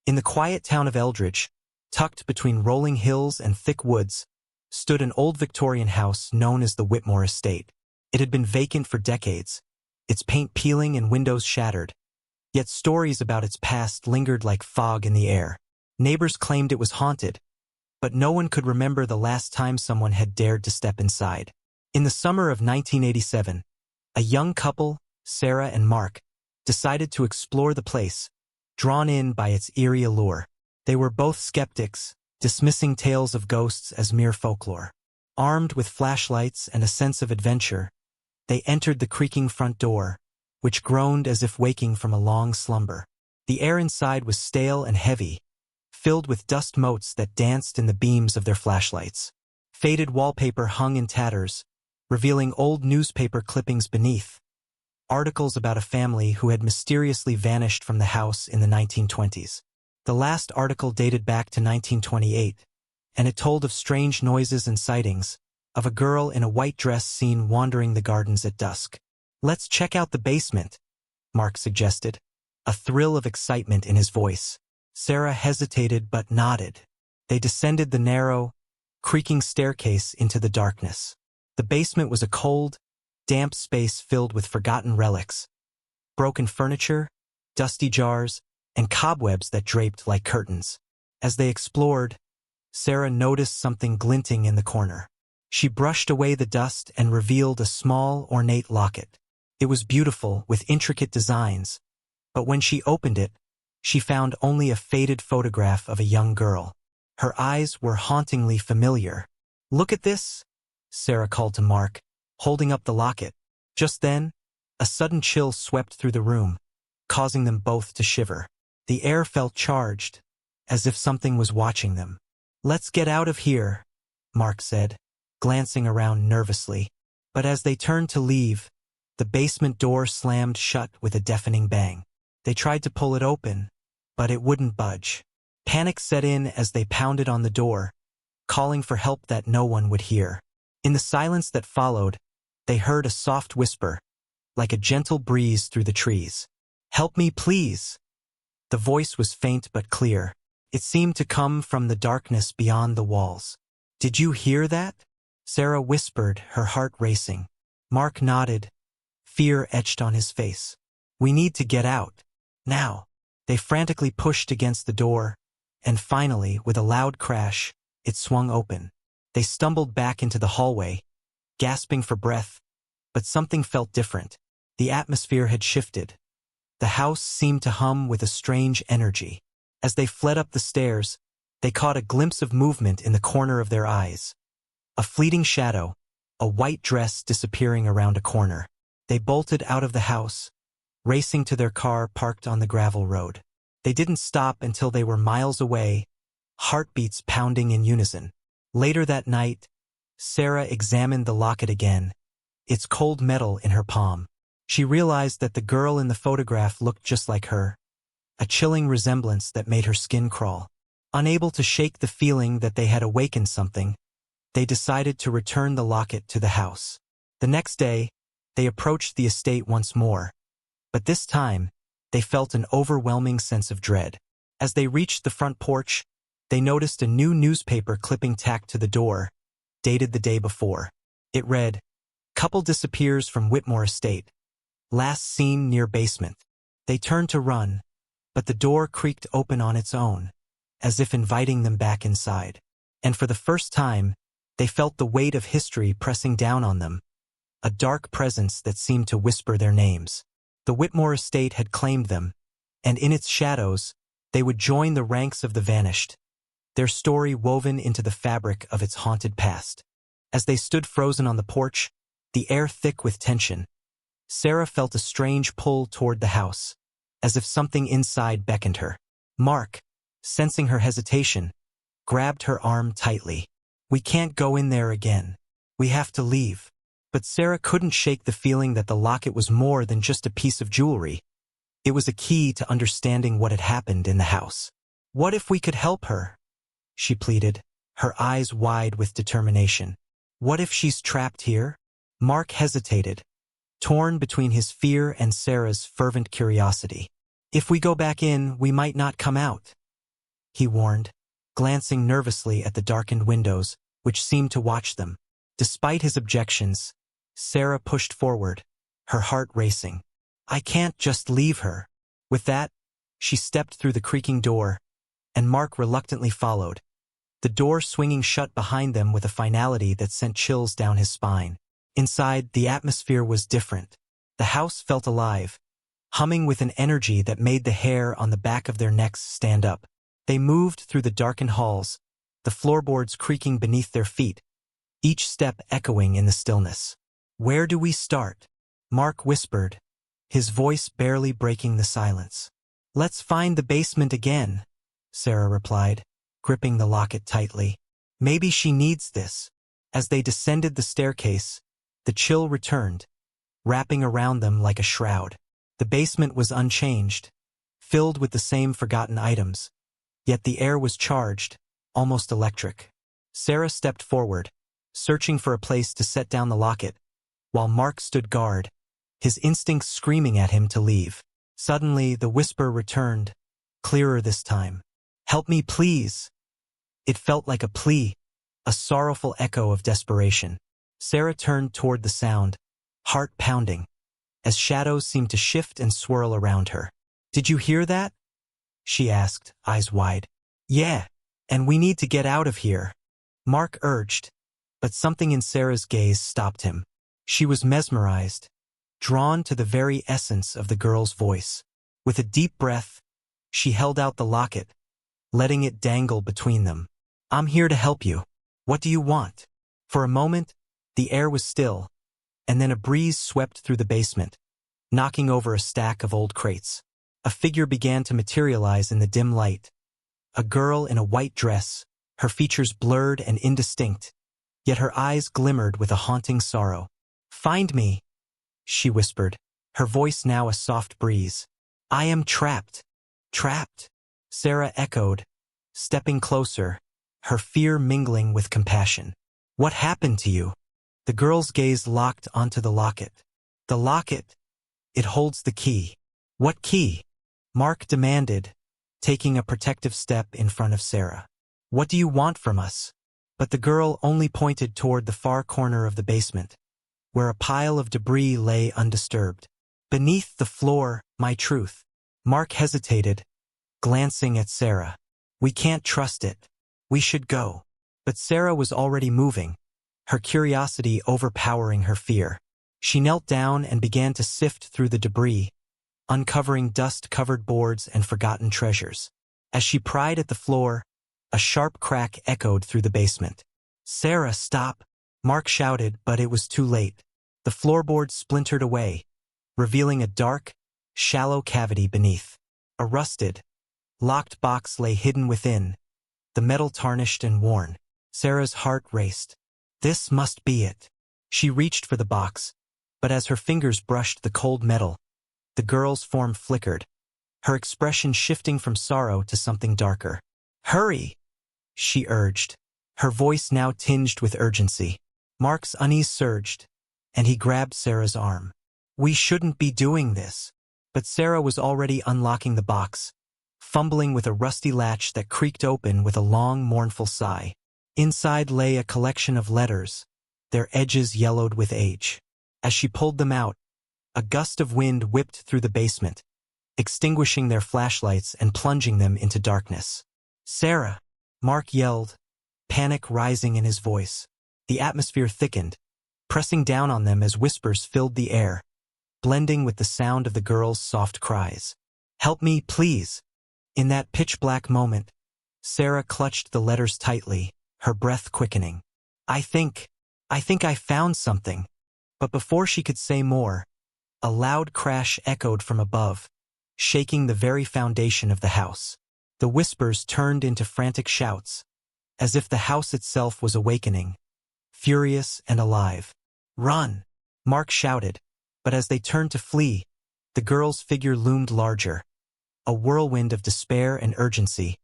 In the quiet town of Eldridge, tucked between rolling hills and thick woods, stood an old Victorian house known as the Whitmore Estate. It had been vacant for decades, its paint peeling and windows shattered, yet stories about its past lingered like fog in the air. Neighbors claimed it was haunted, but no one could remember the last time someone had dared to step inside. In the summer of 1987, a young couple, Sarah and Mark, decided to explore the place, drawn in by its eerie allure. They were both skeptics, dismissing tales of ghosts as mere folklore. Armed with flashlights and a sense of adventure, they entered the creaking front door, which groaned as if waking from a long slumber. The air inside was stale and heavy, filled with dust motes that danced in the beams of their flashlights. Faded wallpaper hung in tatters, revealing old newspaper clippings beneath, articles about a family who had mysteriously vanished from the house in the 1920s. The last article dated back to 1928, and it told of strange noises and sightings, of a girl in a white dress seen wandering the gardens at dusk. "Let's check out the basement," Mark suggested, a thrill of excitement in his voice. Sarah hesitated but nodded. They descended the narrow, creaking staircase into the darkness. The basement was a cold, damp space filled with forgotten relics, broken furniture, dusty jars, and cobwebs that draped like curtains. As they explored, Sarah noticed something glinting in the corner. She brushed away the dust and revealed a small, ornate locket. It was beautiful, with intricate designs, but when she opened it, she found only a faded photograph of a young girl. Her eyes were hauntingly familiar. "Look at this," Sarah called to Mark, holding up the locket. Just then, a sudden chill swept through the room, causing them both to shiver. The air felt charged, as if something was watching them. "Let's get out of here," Mark said, glancing around nervously. But as they turned to leave, the basement door slammed shut with a deafening bang. They tried to pull it open, but it wouldn't budge. Panic set in as they pounded on the door, calling for help that no one would hear. In the silence that followed, they heard a soft whisper, like a gentle breeze through the trees. "Help me, please." The voice was faint but clear. It seemed to come from the darkness beyond the walls. "Did you hear that?" Sarah whispered, her heart racing. Mark nodded, fear etched on his face. "We need to get out. Now." They frantically pushed against the door, and finally, with a loud crash, it swung open. They stumbled back into the hallway, gasping for breath, but something felt different. The atmosphere had shifted. The house seemed to hum with a strange energy. As they fled up the stairs, they caught a glimpse of movement in the corner of their eyes. A fleeting shadow, a white dress disappearing around a corner. They bolted out of the house, racing to their car parked on the gravel road. They didn't stop until they were miles away, heartbeats pounding in unison. Later that night, Sarah examined the locket again, its cold metal in her palm. She realized that the girl in the photograph looked just like her, a chilling resemblance that made her skin crawl. Unable to shake the feeling that they had awakened something, they decided to return the locket to the house. The next day, they approached the estate once more, but this time, they felt an overwhelming sense of dread. As they reached the front porch, they noticed a new newspaper clipping tacked to the door, dated the day before. It read, "Couple disappears from Whitmore Estate. Last seen near basement." They turned to run, but the door creaked open on its own, as if inviting them back inside. And for the first time, they felt the weight of history pressing down on them, a dark presence that seemed to whisper their names. The Whitmore Estate had claimed them, and in its shadows, they would join the ranks of the vanished, their story woven into the fabric of its haunted past. As they stood frozen on the porch, the air thick with tension, Sarah felt a strange pull toward the house, as if something inside beckoned her. Mark, sensing her hesitation, grabbed her arm tightly. "We can't go in there again. We have to leave." But Sarah couldn't shake the feeling that the locket was more than just a piece of jewelry. It was a key to understanding what had happened in the house. "What if we could help her?" she pleaded, her eyes wide with determination. "What if she's trapped here?" Mark hesitated, torn between his fear and Sarah's fervent curiosity. "If we go back in, we might not come out," he warned, glancing nervously at the darkened windows, which seemed to watch them. Despite his objections, Sarah pushed forward, her heart racing. I can't just leave her. With that, she stepped through the creaking door, and Mark reluctantly followed, the door swinging shut behind them with a finality that sent chills down his spine. Inside, the atmosphere was different. The house felt alive, humming with an energy that made the hair on the back of their necks stand up. They moved through the darkened halls, the floorboards creaking beneath their feet, each step echoing in the stillness. Where do we start? Mark whispered, his voice barely breaking the silence. Let's find the basement again, Sarah replied, gripping the locket tightly. Maybe she needs this. As they descended the staircase, the chill returned, wrapping around them like a shroud. The basement was unchanged, filled with the same forgotten items, yet the air was charged, almost electric. Sarah stepped forward, searching for a place to set down the locket, while Mark stood guard, his instincts screaming at him to leave. Suddenly, the whisper returned, clearer this time. Help me, please. It felt like a plea, a sorrowful echo of desperation. Sarah turned toward the sound, heart pounding, as shadows seemed to shift and swirl around her. Did you hear that? She asked, eyes wide. Yeah, and we need to get out of here, Mark urged, but something in Sarah's gaze stopped him. She was mesmerized, drawn to the very essence of the girl's voice. With a deep breath, she held out the locket, letting it dangle between them. I'm here to help you. What do you want? For a moment, the air was still, and then a breeze swept through the basement, knocking over a stack of old crates. A figure began to materialize in the dim light. A girl in a white dress, her features blurred and indistinct, yet her eyes glimmered with a haunting sorrow. Find me, she whispered, her voice now a soft breeze. I am trapped. Trapped? Sarah echoed, stepping closer, her fear mingling with compassion. What happened to you? The girl's gaze locked onto the locket. The locket. It holds the key. What key? Mark demanded, taking a protective step in front of Sarah. What do you want from us? But the girl only pointed toward the far corner of the basement, where a pile of debris lay undisturbed. Beneath the floor, my truth. Mark hesitated, glancing at Sarah. We can't trust it. We should go. But Sarah was already moving, her curiosity overpowering her fear. She knelt down and began to sift through the debris, uncovering dust-covered boards and forgotten treasures. As she pried at the floor, a sharp crack echoed through the basement. Sarah, stop! Mark shouted, but it was too late. The floorboards splintered away, revealing a dark, shallow cavity beneath. A rusted, locked box lay hidden within, the metal tarnished and worn. Sarah's heart raced. This must be it. She reached for the box, but as her fingers brushed the cold metal, the girl's form flickered, her expression shifting from sorrow to something darker. Hurry! She urged, her voice now tinged with urgency. Mark's unease surged, and he grabbed Sarah's arm. We shouldn't be doing this. But Sarah was already unlocking the box, fumbling with a rusty latch that creaked open with a long, mournful sigh. Inside lay a collection of letters, their edges yellowed with age. As she pulled them out, a gust of wind whipped through the basement, extinguishing their flashlights and plunging them into darkness. Sarah! Mark yelled, panic rising in his voice. The atmosphere thickened, pressing down on them as whispers filled the air, blending with the sound of the girl's soft cries. Help me, please! In that pitch-black moment, Sarah clutched the letters tightly, her breath quickening. I think I found something. But before she could say more, a loud crash echoed from above, shaking the very foundation of the house. The whispers turned into frantic shouts, as if the house itself was awakening, furious and alive. Run! Mark shouted, but as they turned to flee, the girl's figure loomed larger, a whirlwind of despair and urgency,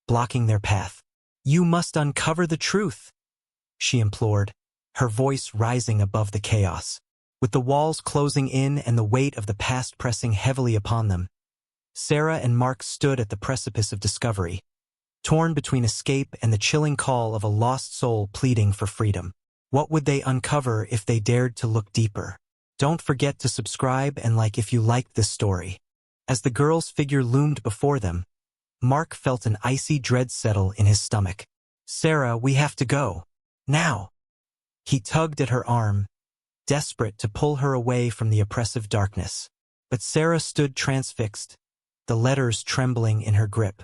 blocking their path. You must uncover the truth, she implored, her voice rising above the chaos. With the walls closing in and the weight of the past pressing heavily upon them, Sarah and Mark stood at the precipice of discovery, torn between escape and the chilling call of a lost soul pleading for freedom. What would they uncover if they dared to look deeper? Don't forget to subscribe and like if you liked this story. As the girl's figure loomed before them, Mark felt an icy dread settle in his stomach. "Sarah, we have to go. Now." He tugged at her arm, desperate to pull her away from the oppressive darkness. But Sarah stood transfixed, the letters trembling in her grip.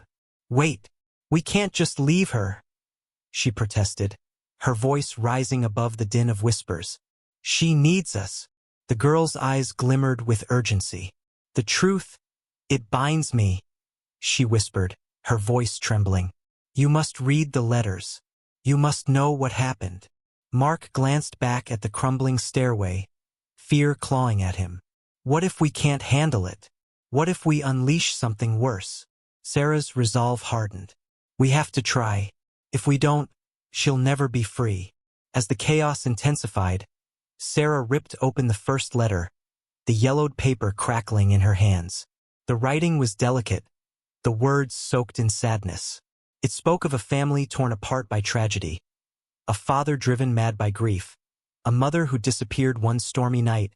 "Wait, we can't just leave her," she protested, her voice rising above the din of whispers. "She needs us." The girl's eyes glimmered with urgency. "The truth, it binds me," she whispered, her voice trembling. "You must read the letters. You must know what happened." Mark glanced back at the crumbling stairway, fear clawing at him. What if we can't handle it? What if we unleash something worse? Sarah's resolve hardened. "We have to try. If we don't, she'll never be free." As the chaos intensified, Sarah ripped open the first letter, the yellowed paper crackling in her hands. The writing was delicate, the words soaked in sadness. It spoke of a family torn apart by tragedy, a father driven mad by grief, a mother who disappeared one stormy night,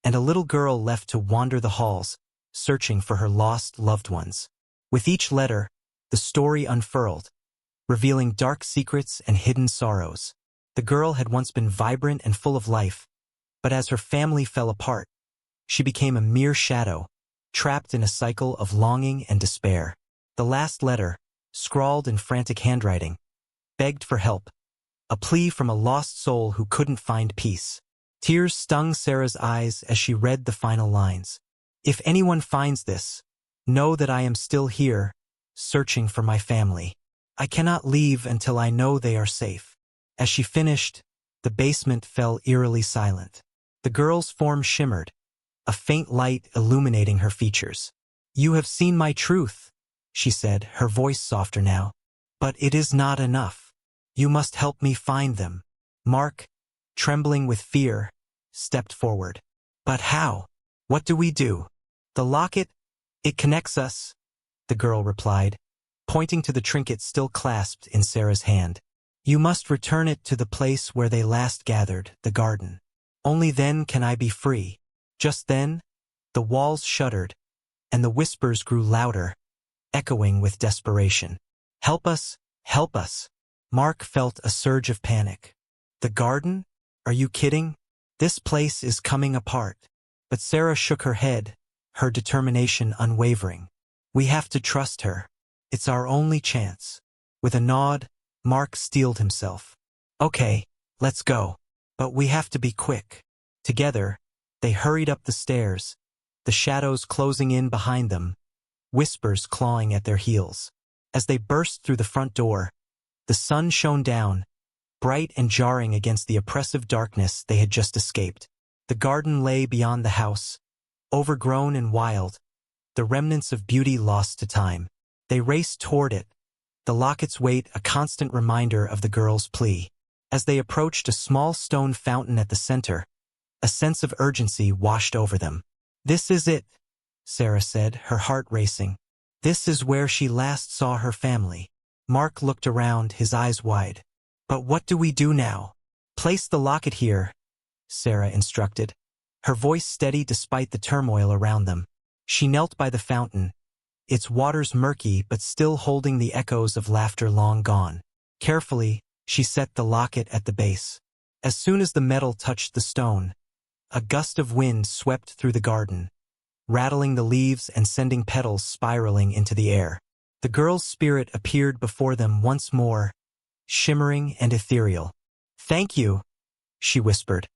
and a little girl left to wander the halls, searching for her lost loved ones. With each letter, the story unfurled, revealing dark secrets and hidden sorrows. The girl had once been vibrant and full of life, but as her family fell apart, she became a mere shadow, trapped in a cycle of longing and despair. The last letter, scrawled in frantic handwriting, begged for help, a plea from a lost soul who couldn't find peace. Tears stung Sarah's eyes as she read the final lines. "If anyone finds this, know that I am still here, searching for my family. I cannot leave until I know they are safe." As she finished, the basement fell eerily silent. The girl's form shimmered, a faint light illuminating her features. "You have seen my truth," she said, her voice softer now. "But it is not enough. You must help me find them." Mark, trembling with fear, stepped forward. "But how? What do we do?" "The locket, it connects us," the girl replied, pointing to the trinket still clasped in Sarah's hand. "You must return it to the place where they last gathered, the garden. Only then can I be free." Just then, the walls shuddered, and the whispers grew louder, echoing with desperation. "Help us! Help us!" Mark felt a surge of panic. "The garden? Are you kidding? This place is coming apart." But Sarah shook her head, her determination unwavering. "We have to trust her. It's our only chance." With a nod, Mark steeled himself. "Okay, let's go. But we have to be quick." Together, they hurried up the stairs, the shadows closing in behind them, whispers clawing at their heels. As they burst through the front door, the sun shone down, bright and jarring against the oppressive darkness they had just escaped. The garden lay beyond the house, overgrown and wild, the remnants of beauty lost to time. They raced toward it, the locket's weight a constant reminder of the girl's plea. As they approached a small stone fountain at the center, a sense of urgency washed over them. "This is it," Sarah said, her heart racing. "This is where she last saw her family." Mark looked around, his eyes wide. "But what do we do now?" "Place the locket here," Sarah instructed, her voice steady despite the turmoil around them. She knelt by the fountain, its waters murky but still holding the echoes of laughter long gone. Carefully, she set the locket at the base. As soon as the metal touched the stone, a gust of wind swept through the garden, rattling the leaves and sending petals spiraling into the air. The girl's spirit appeared before them once more, shimmering and ethereal. "Thank you," she whispered,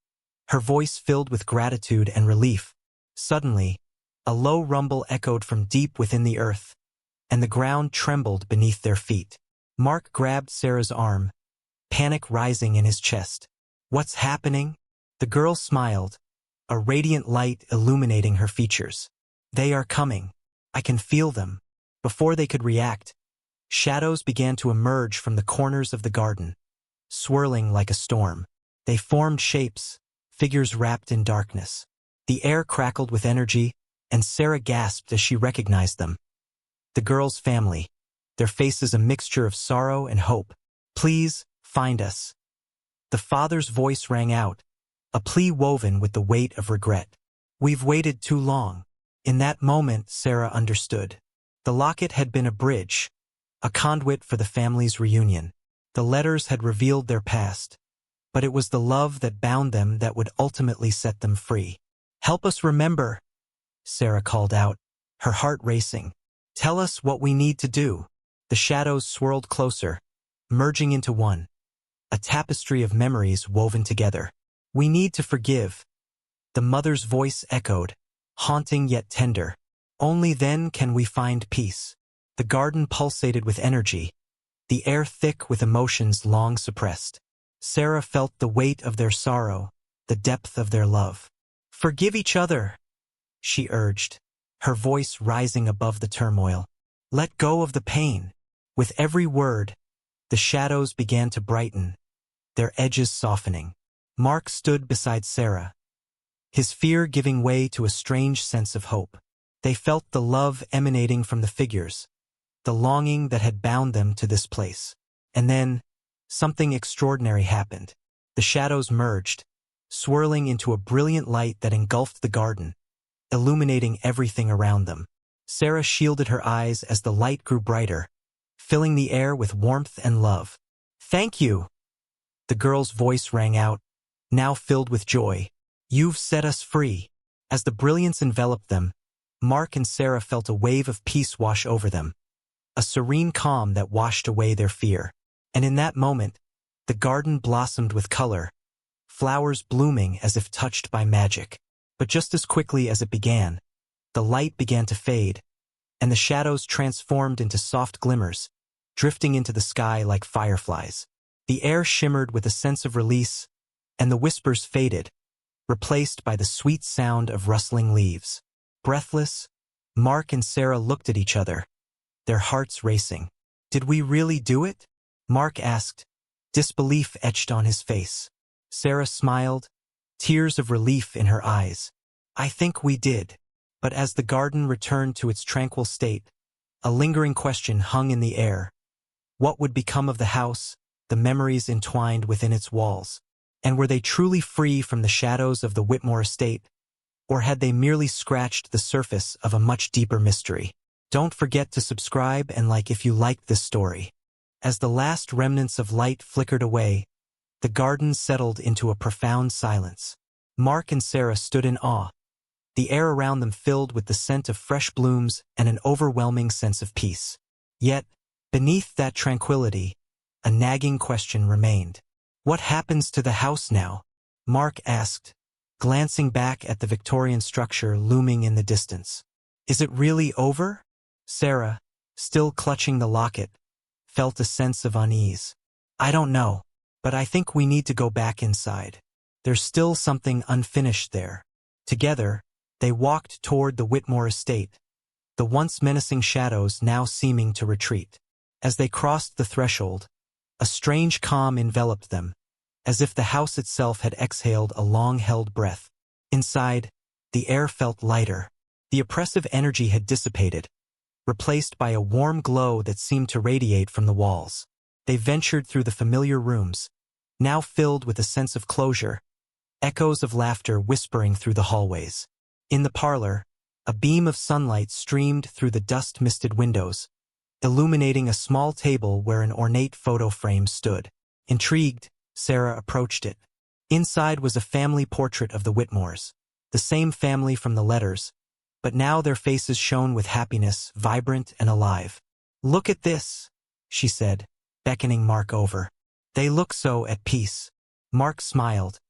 her voice filled with gratitude and relief. Suddenly, a low rumble echoed from deep within the earth, and the ground trembled beneath their feet. Mark grabbed Sarah's arm, panic rising in his chest. "What's happening?" The girl smiled, a radiant light illuminating her features. "They are coming. I can feel them." Before they could react, shadows began to emerge from the corners of the garden, swirling like a storm. They formed shapes, figures wrapped in darkness. The air crackled with energy, and Sarah gasped as she recognized them. The girl's family, their faces a mixture of sorrow and hope. "Please, find us." The father's voice rang out, a plea woven with the weight of regret. "We've waited too long." In that moment, Sarah understood. The locket had been a bridge, a conduit for the family's reunion. The letters had revealed their past, but it was the love that bound them that would ultimately set them free. "Help us remember," Sarah called out, her heart racing. "Tell us what we need to do." The shadows swirled closer, merging into one, a tapestry of memories woven together. "We need to forgive," the mother's voice echoed, haunting yet tender. "Only then can we find peace." The garden pulsated with energy, the air thick with emotions long suppressed. Sarah felt the weight of their sorrow, the depth of their love. "Forgive each other," she urged, her voice rising above the turmoil. "Let go of the pain." With every word, the shadows began to brighten, their edges softening. Mark stood beside Sarah, his fear giving way to a strange sense of hope. They felt the love emanating from the figures, the longing that had bound them to this place. And then, something extraordinary happened. The shadows merged, swirling into a brilliant light that engulfed the garden, illuminating everything around them. Sarah shielded her eyes as the light grew brighter, filling the air with warmth and love. "Thank you," the girl's voice rang out, now filled with joy. "You've set us free." As the brilliance enveloped them, Mark and Sarah felt a wave of peace wash over them, a serene calm that washed away their fear. And in that moment, the garden blossomed with color, flowers blooming as if touched by magic. But just as quickly as it began, the light began to fade, and the shadows transformed into soft glimmers, drifting into the sky like fireflies. The air shimmered with a sense of release, and the whispers faded, replaced by the sweet sound of rustling leaves. Breathless, Mark and Sarah looked at each other, their hearts racing. "Did we really do it?" Mark asked, disbelief etched on his face. Sarah smiled, tears of relief in her eyes. "I think we did." But as the garden returned to its tranquil state, a lingering question hung in the air. What would become of the house, the memories entwined within its walls? And were they truly free from the shadows of the Whitmore Estate, or had they merely scratched the surface of a much deeper mystery? Don't forget to subscribe and like if you liked this story. As the last remnants of light flickered away, the garden settled into a profound silence. Mark and Sarah stood in awe, the air around them filled with the scent of fresh blooms and an overwhelming sense of peace. Yet, beneath that tranquility, a nagging question remained. "What happens to the house now?" Mark asked, glancing back at the Victorian structure looming in the distance. "Is it really over?" Sarah, still clutching the locket, felt a sense of unease. "I don't know, but I think we need to go back inside. There's still something unfinished there." Together, they walked toward the Whitmore Estate, the once menacing shadows now seeming to retreat. As they crossed the threshold, a strange calm enveloped them, as if the house itself had exhaled a long-held breath. Inside, the air felt lighter. The oppressive energy had dissipated, replaced by a warm glow that seemed to radiate from the walls. They ventured through the familiar rooms, now filled with a sense of closure, echoes of laughter whispering through the hallways. In the parlor, a beam of sunlight streamed through the dust-misted windows, illuminating a small table where an ornate photo frame stood. Intrigued, Sarah approached it. Inside was a family portrait of the Whitmores, the same family from the letters, but now their faces shone with happiness, vibrant and alive. "Look at this," she said, beckoning Mark over. "They look so at peace." Mark smiled,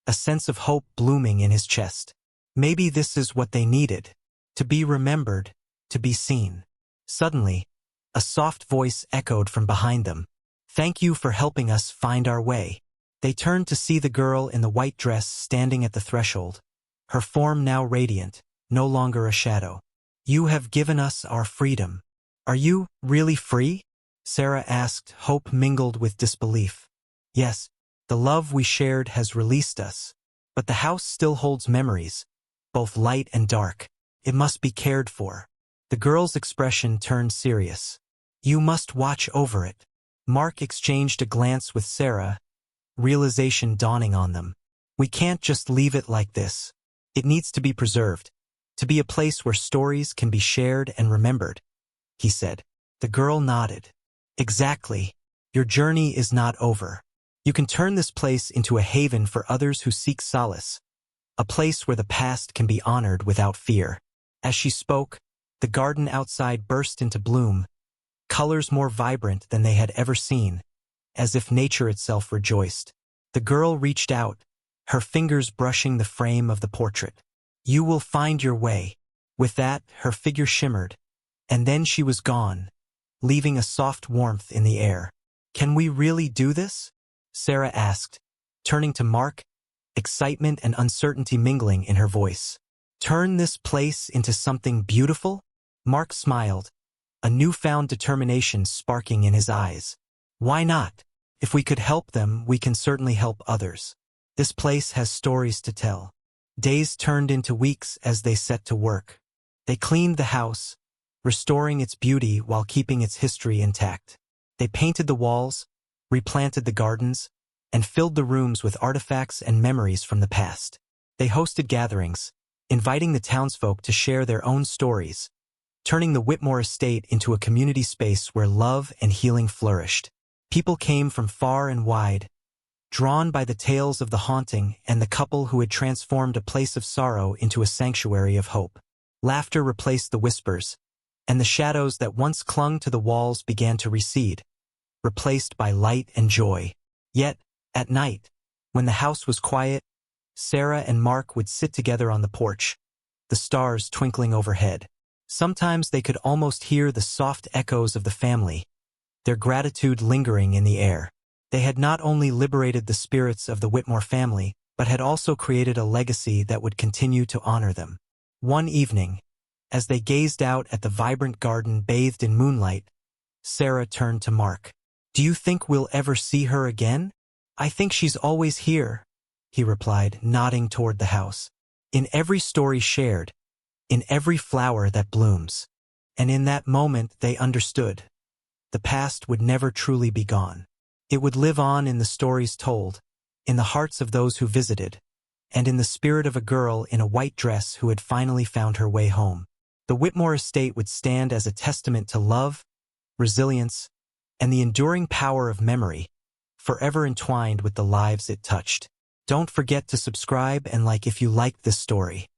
a sense of hope blooming in his chest. Maybe this is what they needed, to be remembered, to be seen. Suddenly, a soft voice echoed from behind them. "Thank you for helping us find our way." They turned to see the girl in the white dress standing at the threshold, her form now radiant, no longer a shadow. "You have given us our freedom. Are you really free?" Sarah asked, hope mingled with disbelief. "Yes, the love we shared has released us, but the house still holds memories, both light and dark. It must be cared for." The girl's expression turned serious, You must watch over it. Mark exchanged a glance with Sarah, realization dawning on them. We can't just leave it like this. It needs to be preserved, to be a place where stories can be shared and remembered, he said. The girl nodded. Exactly. Your journey is not over. You can turn this place into a haven for others who seek solace, a place where the past can be honored without fear. As she spoke, the garden outside burst into bloom, colors more vibrant than they had ever seen, as if nature itself rejoiced. The girl reached out, her fingers brushing the frame of the portrait. You will find your way. With that, her figure shimmered, and then she was gone, leaving a soft warmth in the air. Can we really do this? Sarah asked, turning to Mark, excitement and uncertainty mingling in her voice. Turn this place into something beautiful? Mark smiled, a newfound determination sparking in his eyes. Why not? If we could help them, we can certainly help others. This place has stories to tell. Days turned into weeks as they set to work. They cleaned the house, restoring its beauty while keeping its history intact. They painted the walls, replanted the gardens, and filled the rooms with artifacts and memories from the past. They hosted gatherings, inviting the townsfolk to share their own stories, turning the Whitmore Estate into a community space where love and healing flourished. People came from far and wide, drawn by the tales of the haunting and the couple who had transformed a place of sorrow into a sanctuary of hope. Laughter replaced the whispers, and the shadows that once clung to the walls began to recede, replaced by light and joy. Yet, at night, when the house was quiet, Sarah and Mark would sit together on the porch, the stars twinkling overhead. Sometimes they could almost hear the soft echoes of the family, their gratitude lingering in the air. They had not only liberated the spirits of the Whitmore family, but had also created a legacy that would continue to honor them. One evening, as they gazed out at the vibrant garden bathed in moonlight, Sarah turned to Mark. Do you think we'll ever see her again? I think she's always here, he replied, nodding toward the house. In every story shared, in every flower that blooms. And in that moment they understood. The past would never truly be gone. It would live on in the stories told, in the hearts of those who visited, and in the spirit of a girl in a white dress who had finally found her way home. The Whitmore Estate would stand as a testament to love, resilience, and the enduring power of memory, forever entwined with the lives it touched. Don't forget to subscribe and like if you liked this story.